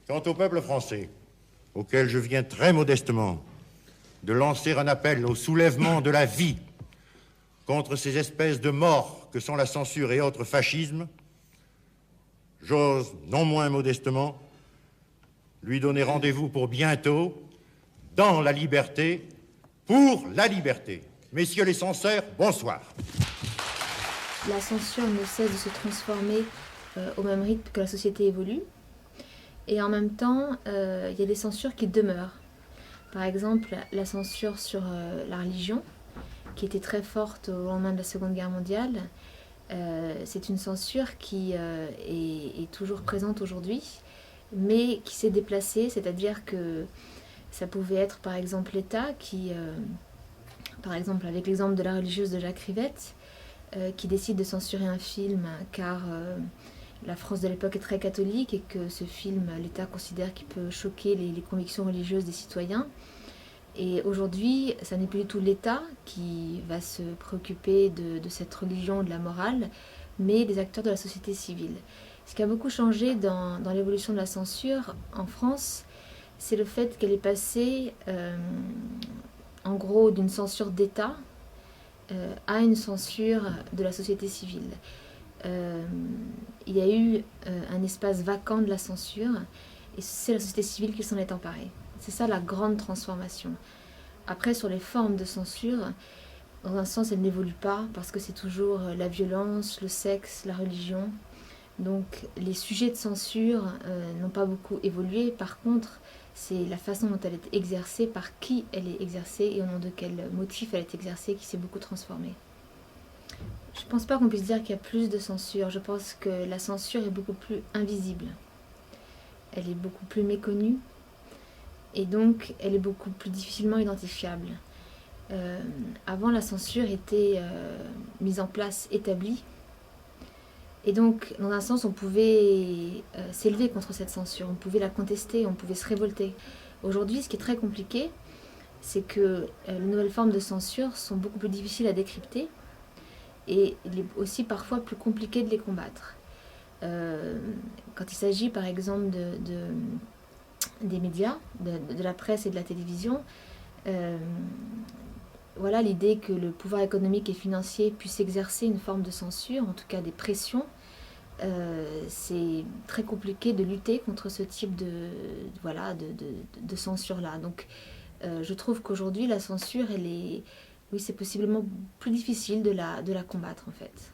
Quant au peuple français, auquel je viens très modestement de lancer un appel au soulèvement de la vie contre ces espèces de morts que sont la censure et autres fascismes, j'ose, non moins modestement, lui donner rendez-vous pour bientôt, dans la liberté, pour la liberté. Messieurs les censeurs, bonsoir. La censure ne cesse de se transformer au même rythme que la société évolue. Et en même temps, il y a des censures qui demeurent. Par exemple, la censure sur la religion, qui était très forte au lendemain de la Seconde Guerre mondiale, c'est une censure qui est toujours présente aujourd'hui, mais qui s'est déplacée, c'est-à-dire que ça pouvait être par exemple l'État qui, par exemple avec l'exemple de la religieuse de Jacques Rivette, qui décide de censurer un film car la France de l'époque est très catholique et que ce film, l'État considère qu'il peut choquer les convictions religieuses des citoyens. Et aujourd'hui, ça n'est plus du tout l'État qui va se préoccuper de cette religion, de la morale, mais des acteurs de la société civile. Ce qui a beaucoup changé dans l'évolution de la censure en France, c'est le fait qu'elle est passée, en gros, d'une censure d'État à une censure de la société civile. Il y a eu un espace vacant de la censure, et c'est la société civile qui s'en est emparée. C'est ça la grande transformation. Après, sur les formes de censure, dans un sens, elles n'évoluent pas, parce que c'est toujours la violence, le sexe, la religion. Donc les sujets de censure n'ont pas beaucoup évolué. Par contre, c'est la façon dont elle est exercée, par qui elle est exercée et au nom de quel motif elle est exercée qui s'est beaucoup transformée. Je ne pense pas qu'on puisse dire qu'il y a plus de censure. Je pense que la censure est beaucoup plus invisible. Elle est beaucoup plus méconnue et donc elle est beaucoup plus difficilement identifiable. Avant, la censure était mise en place, établie. Et donc, dans un sens, on pouvait s'élever contre cette censure, on pouvait la contester, on pouvait se révolter. Aujourd'hui, ce qui est très compliqué, c'est que les nouvelles formes de censure sont beaucoup plus difficiles à décrypter et il est aussi parfois plus compliqué de les combattre. Quand il s'agit par exemple des médias, de la presse et de la télévision, voilà, l'idée que le pouvoir économique et financier puisse exercer une forme de censure, en tout cas des pressions, c'est très compliqué de lutter contre ce type de censure-là. Donc je trouve qu'aujourd'hui la censure, oui, c'est possiblement plus difficile de la combattre en fait.